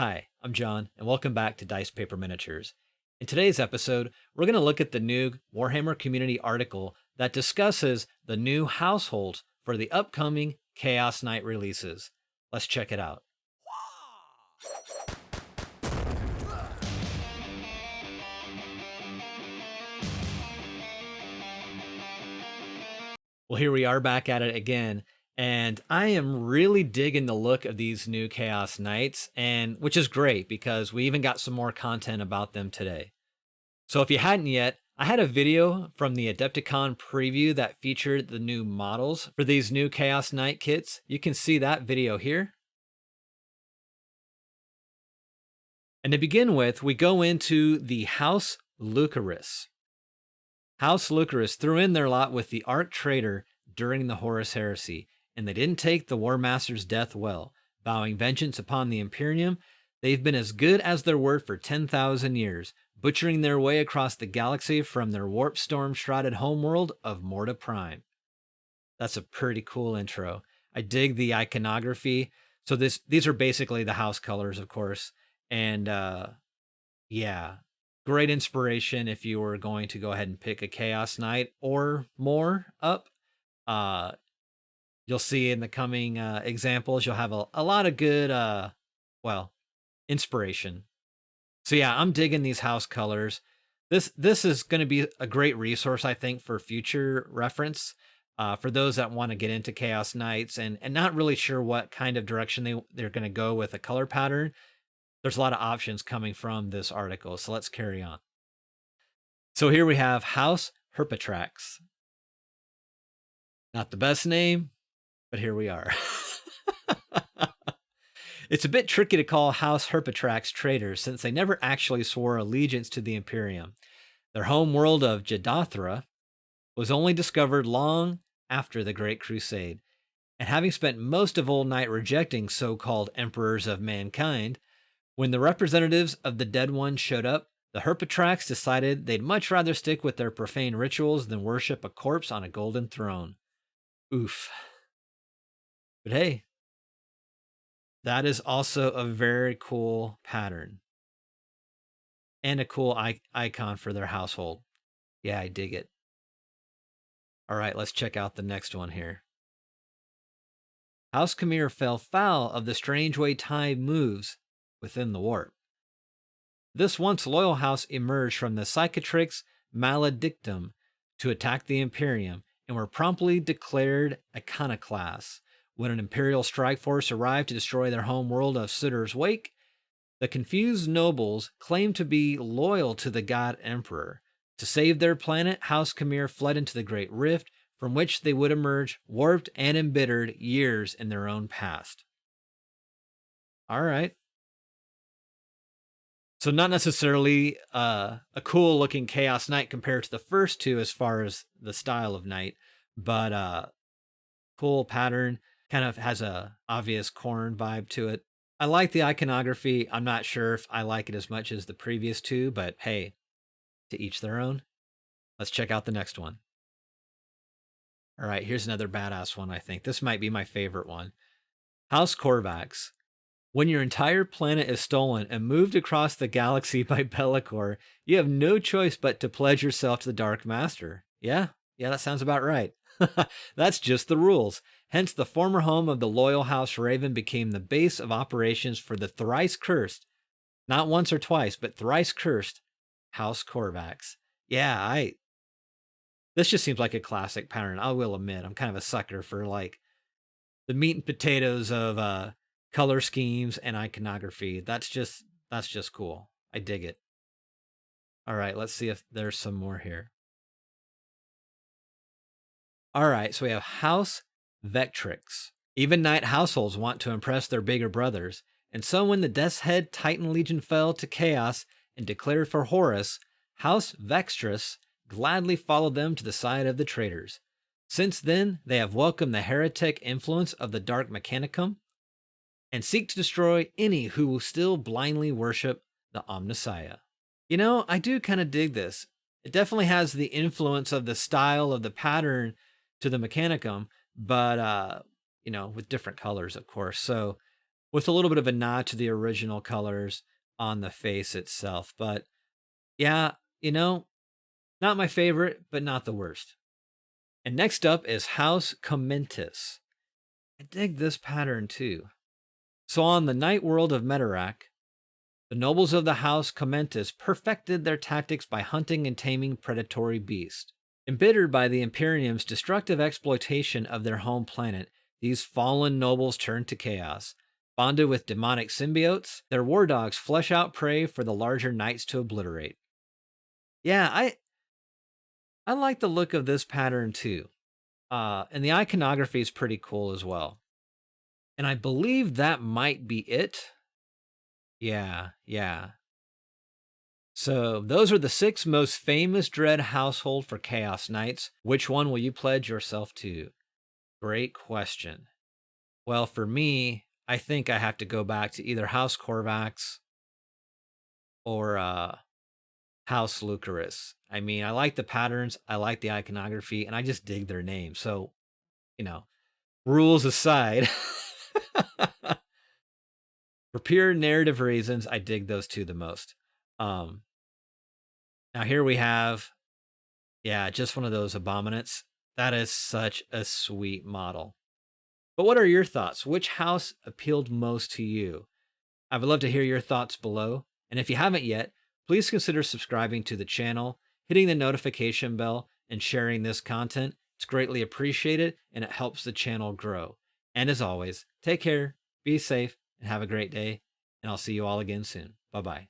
Hi, I'm John, and welcome back to Dice Paper Miniatures. In today's episode, we're going to look at the new Warhammer Community article that discusses the new households for the upcoming Chaos Knight releases. Let's check it out. Well, here we are back at it again, and I am really digging the look of these new Chaos Knights, and which is great because we even got some more content about them today. So if you hadn't yet, I had a video from the AdeptiCon preview that featured the new models for these new Chaos Knight kits. You can see that video here. And to begin with, we go into the House Lucaris. House Lucaris threw in their lot with the Arch Traitor during the Horus Heresy, and they didn't take the War Master's death well, vowing vengeance upon the Imperium. They've been as good as their word for 10,000 years, butchering their way across the galaxy from their warp storm-shrouded homeworld of Morta Prime. That's a pretty cool intro. I dig the iconography. So these are basically the house colors, of course. And yeah, great inspiration if you were going to go ahead and pick a Chaos Knight or more up. You'll see in the coming examples, you'll have a lot of good, inspiration. So yeah, I'm digging these house colors. This is going to be a great resource, I think, for future reference for those that want to get into Chaos Knights and not really sure what kind of direction they're going to go with a color pattern. There's a lot of options coming from this article, so let's carry on. So here we have House Herpetrax. Not the best name, but here we are. It's a bit tricky to call House Herpetrax traitors since they never actually swore allegiance to the Imperium. Their home world of Jadathra was only discovered long after the Great Crusade, and having spent most of Old Night rejecting so-called emperors of mankind, when the representatives of the dead one showed up, the Herpetrax decided they'd much rather stick with their profane rituals than worship a corpse on a golden throne. Oof. But hey, that is also a very cool pattern. And a cool icon for their household. Yeah, I dig it. All right, let's check out the next one here. House Khmer fell foul of the strange way time moves within the warp. This once loyal house emerged from the Cicatrix Maledictum to attack the Imperium and were promptly declared iconoclasts. When an Imperial strike force arrived to destroy their home world of Sutter's Wake, the confused nobles claimed to be loyal to the God Emperor. To save their planet, House Khmer fled into the Great Rift, from which they would emerge warped and embittered years in their own past. All right. So not necessarily a cool looking Chaos Knight compared to the first two as far as the style of Knight, but cool pattern. Kind of has a obvious Khorne vibe to it. I like the iconography. I'm not sure if I like it as much as the previous two, but hey, to each their own. Let's check out the next one. All right, here's another badass one, I think. This might be my favorite one. House Korvax. When your entire planet is stolen and moved across the galaxy by Be'lakor, you have no choice but to pledge yourself to the Dark Master. Yeah, that sounds about right. That's just the rules. Hence, the former home of the loyal House Raven became the base of operations for the thrice cursed, not once or twice, but thrice cursed House Korvax. Yeah, this just seems like a classic pattern. I will admit, I'm kind of a sucker for like the meat and potatoes of color schemes and iconography. That's just cool. I dig it. All right, let's see if there's some more here. All right, so we have House Vectrix. Even Knight households want to impress their bigger brothers, and so when the Death's Head Titan Legion fell to chaos and declared for Horus, House Vextrus gladly followed them to the side of the traitors. Since then, they have welcomed the heretic influence of the Dark Mechanicum and seek to destroy any who will still blindly worship the Omnissiah. You know, I do kind of dig this. It definitely has the influence of the style of the pattern to the Mechanicum, but with different colors, of course. So with a little bit of a nod to the original colors on the face itself. But yeah, you know, not my favorite, but not the worst. And next up is House Commentus. I dig this pattern too. So on the night world of Metarak, the nobles of the House Commentus perfected their tactics by hunting and taming predatory beasts. Embittered by the Imperium's destructive exploitation of their home planet, these fallen nobles turned to chaos. Bonded with demonic symbiotes, their war dogs flesh out prey for the larger knights to obliterate. Yeah, I like the look of this pattern too. And the iconography is pretty cool as well. And I believe that might be it. Yeah, yeah. So those are the 6 most famous Dread household for Chaos Knights. Which one will you pledge yourself to? Great question. Well, for me, I think I have to go back to either House Corvax or House Lucaris. I mean, I like the patterns, I like the iconography, and I just dig their name. So, you know, rules aside, for pure narrative reasons, I dig those two the most. Now here we have, yeah, just one of those abominants. That is such a sweet model. But what are your thoughts? Which house appealed most to you? I would love to hear your thoughts below. And if you haven't yet, please consider subscribing to the channel, hitting the notification bell, and sharing this content. It's greatly appreciated and it helps the channel grow. And as always, take care, be safe, and have a great day. And I'll see you all again soon. Bye-bye.